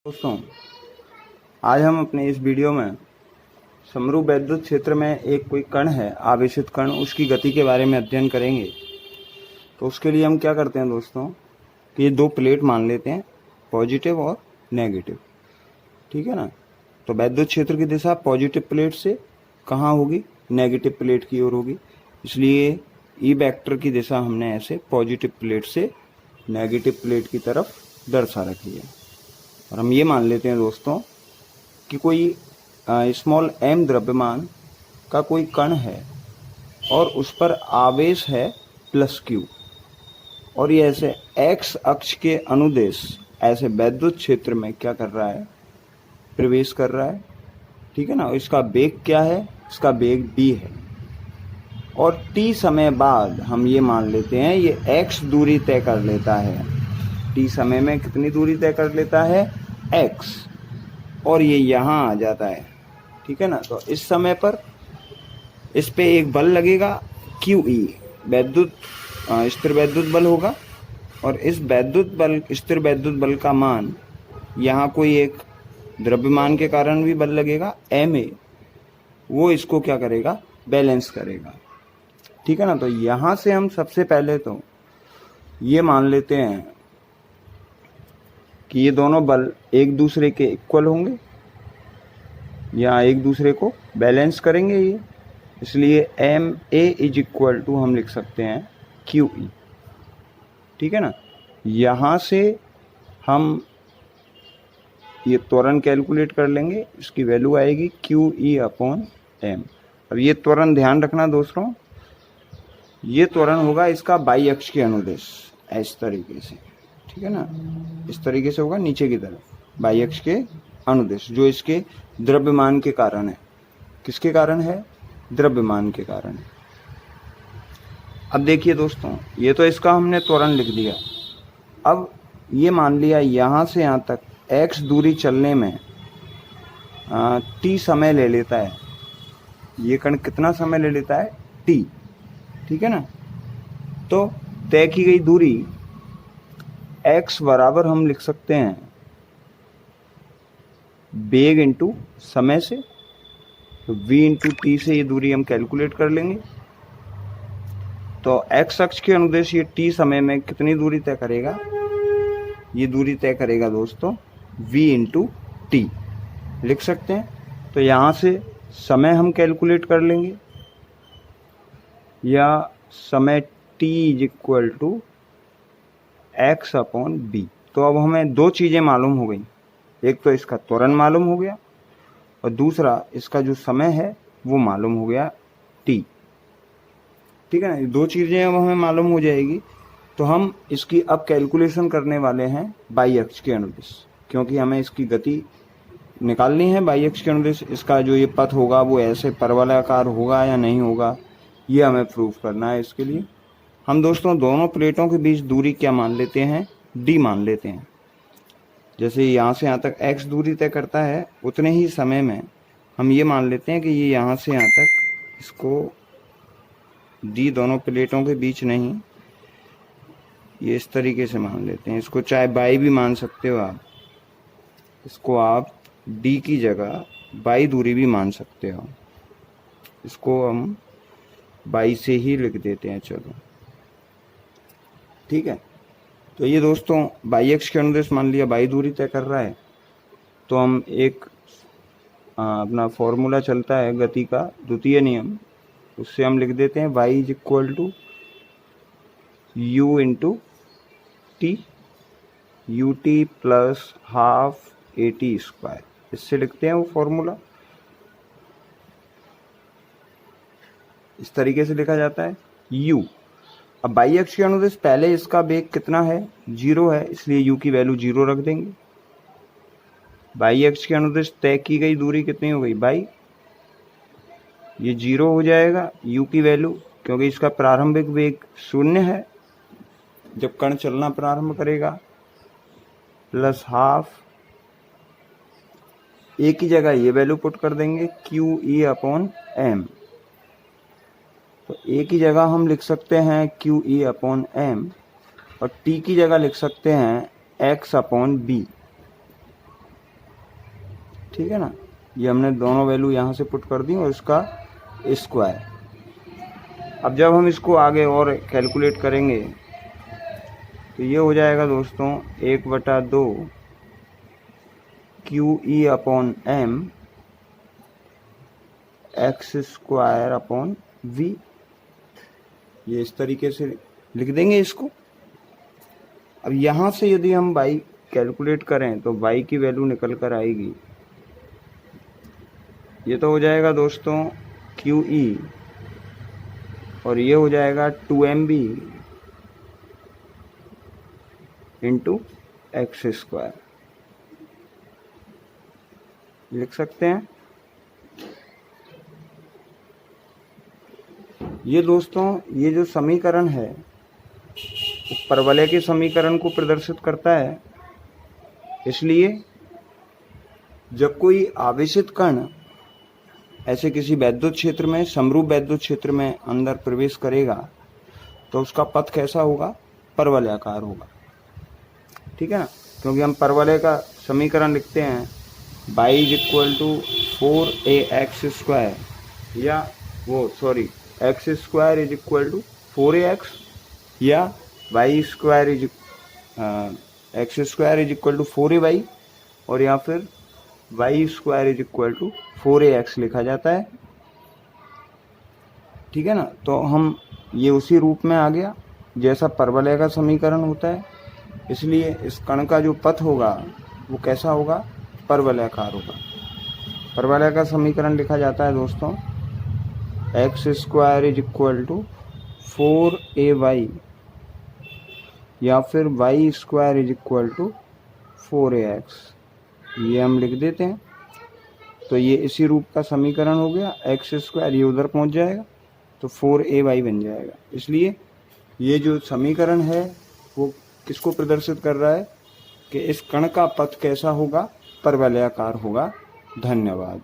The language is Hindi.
दोस्तों, आज हम अपने इस वीडियो में समरूप वैद्युत क्षेत्र में एक कोई कण है, आवेशित कण, उसकी गति के बारे में अध्ययन करेंगे। तो उसके लिए हम क्या करते हैं दोस्तों कि ये दो प्लेट मान लेते हैं, पॉजिटिव और नेगेटिव। ठीक है ना। तो वैद्युत क्षेत्र की दिशा पॉजिटिव प्लेट से कहाँ होगी? नेगेटिव प्लेट की ओर होगी। इसलिए ई वेक्टर की दिशा हमने ऐसे पॉजिटिव प्लेट से नेगेटिव प्लेट की तरफ दर्शा रखी है। और हम ये मान लेते हैं दोस्तों कि कोई स्मॉल m द्रव्यमान का कोई कण है और उस पर आवेश है +q, और ये ऐसे x अक्ष के अनुदेश ऐसे वैद्युत क्षेत्र में क्या कर रहा है? प्रवेश कर रहा है। ठीक है ना। इसका वेग क्या है? इसका वेग v है। और t समय बाद हम ये मान लेते हैं ये x दूरी तय कर लेता है। t समय में कितनी दूरी तय कर लेता है? x, और ये यहाँ आ जाता है। ठीक है ना। तो इस समय पर इस पे एक बल लगेगा QE, वैद्युत स्थिर वैद्युत बल होगा। और इस वैद्युत बल, स्थिर वैद्युत बल का मान, यहाँ कोई एक द्रव्यमान के कारण भी बल लगेगा MA, वो इसको क्या करेगा? बैलेंस करेगा। ठीक है ना। तो यहाँ से हम सबसे पहले तो ये मान लेते हैं कि ये दोनों बल एक दूसरे के इक्वल होंगे या एक दूसरे को बैलेंस करेंगे ये। इसलिए MA = हम लिख सकते हैं QE। ठीक है ना। यहाँ से हम ये त्वरण कैलकुलेट कर लेंगे, इसकी वैल्यू आएगी QE/m। अब ये त्वरण ध्यान रखना दोस्तों, ये त्वरण होगा इसका बाई अक्ष के अनुदेश, इस तरीके से। ठीक है ना। इस तरीके से होगा नीचे की तरफ, बाई अक्ष के अनुदेश, जो इसके द्रव्यमान के कारण है। किसके कारण है? द्रव्यमान के कारण है। अब देखिए दोस्तों, ये तो इसका हमने त्वरण लिख दिया। अब ये मान लिया यहाँ से यहाँ तक x दूरी चलने में t समय ले लेता है। ये कण कितना समय ले लेता है? t। ठीक है ना। तो तय की गई दूरी x बराबर हम लिख सकते हैं वेग इंटू समय से। तो v इंटू टी से ये दूरी हम कैलकुलेट कर लेंगे। तो x अक्ष के अनुदेश ये t समय में कितनी दूरी तय करेगा? ये दूरी तय करेगा दोस्तों v इंटू टी, लिख सकते हैं। तो यहाँ से समय हम कैलकुलेट कर लेंगे, या समय t = x/b। तो अब हमें दो चीज़ें मालूम हो गई, एक तो इसका त्वरण मालूम हो गया और दूसरा इसका जो समय है वो मालूम हो गया t। ठीक है ना। ये दो चीज़ें अब हमें मालूम हो जाएगी। तो हम इसकी अब कैलकुलेशन करने वाले हैं बाई अक्ष के अनुदेश, क्योंकि हमें इसकी गति निकालनी है बाई अक्ष के अनुदेश। इसका जो ये पथ होगा वो ऐसे परवलयाकार होगा या नहीं होगा, ये हमें प्रूफ करना है। इसके लिए हम दोस्तों दोनों प्लेटों के बीच दूरी क्या मान लेते हैं? d मान लेते हैं। जैसे यहाँ से यहाँ तक x दूरी तय करता है, उतने ही समय में हम ये मान लेते हैं कि ये यहाँ से यहाँ तक, इसको d दोनों प्लेटों के बीच नहीं, ये इस तरीके से मान लेते हैं। इसको चाहे बाई भी मान सकते हो आप, इसको आप d की जगह बाई दूरी भी मान सकते हो। इसको हम बाई से ही लिख देते हैं। चलो ठीक है। तो ये दोस्तों बाई अक्ष के अनुदेश मान लिया बाई दूरी तय कर रहा है। तो हम एक अपना फॉर्मूला चलता है गति का, द्वितीय नियम, उससे हम लिख देते हैं y = u into T, ut + ½ at²। इससे लिखते हैं वो फॉर्मूला, इस तरीके से लिखा जाता है u। अब बाई अक्ष के अनुदेश पहले इसका वेग कितना है? 0 है, इसलिए u की वैल्यू 0 रख देंगे। बाई अक्ष के अनुदेश तय की गई दूरी कितनी हो गई? बाई, ये 0 हो जाएगा u की वैल्यू, क्योंकि इसका प्रारंभिक वेग 0 है जब कण चलना प्रारंभ करेगा, +½ a की जगह ये वैल्यू पुट कर देंगे QE/m। तो a की जगह हम लिख सकते हैं QE/m और t की जगह लिख सकते हैं x/b। ठीक है ना। ये हमने दोनों वैल्यू यहाँ से पुट कर दी और इसका स्क्वायर। अब जब हम इसको आगे और कैलकुलेट करेंगे तो ये हो जाएगा दोस्तों 1/2 QE upon M x² upon V। ये इस तरीके से लिख देंगे इसको। अब यहाँ से यदि हम y कैलकुलेट करें तो y की वैल्यू निकल कर आएगी, ये तो हो जाएगा दोस्तों QE और ये हो जाएगा 2MB इंटू x², लिख सकते हैं। ये दोस्तों ये जो समीकरण है वो परवलय के समीकरण को प्रदर्शित करता है। इसलिए जब कोई आवेशित कण ऐसे किसी वैद्युत क्षेत्र में, समरूप वैद्युत क्षेत्र में अंदर प्रवेश करेगा तो उसका पथ कैसा होगा? परवलयाकार होगा, ठीक है ना। क्योंकि हम परवलय का समीकरण लिखते हैं y = 4ax² या x² = 4ax या x² = 4ay और या फिर y² = 4ax लिखा जाता है, ठीक है ना। तो हम ये उसी रूप में आ गया जैसा परवलय का समीकरण होता है। इसलिए इस कण का जो पथ होगा वो कैसा होगा? परवलयाकार होगा। परवलय का समीकरण लिखा जाता है दोस्तों x² = 4ay या फिर y² = 4ax। ये हम लिख देते हैं तो ये इसी रूप का समीकरण हो गया। x², ये उधर पहुंच जाएगा तो 4ay बन जाएगा। इसलिए ये जो समीकरण है वो किसको प्रदर्शित कर रहा है कि इस कण का पथ कैसा होगा? परवलयाकार होगा। धन्यवाद।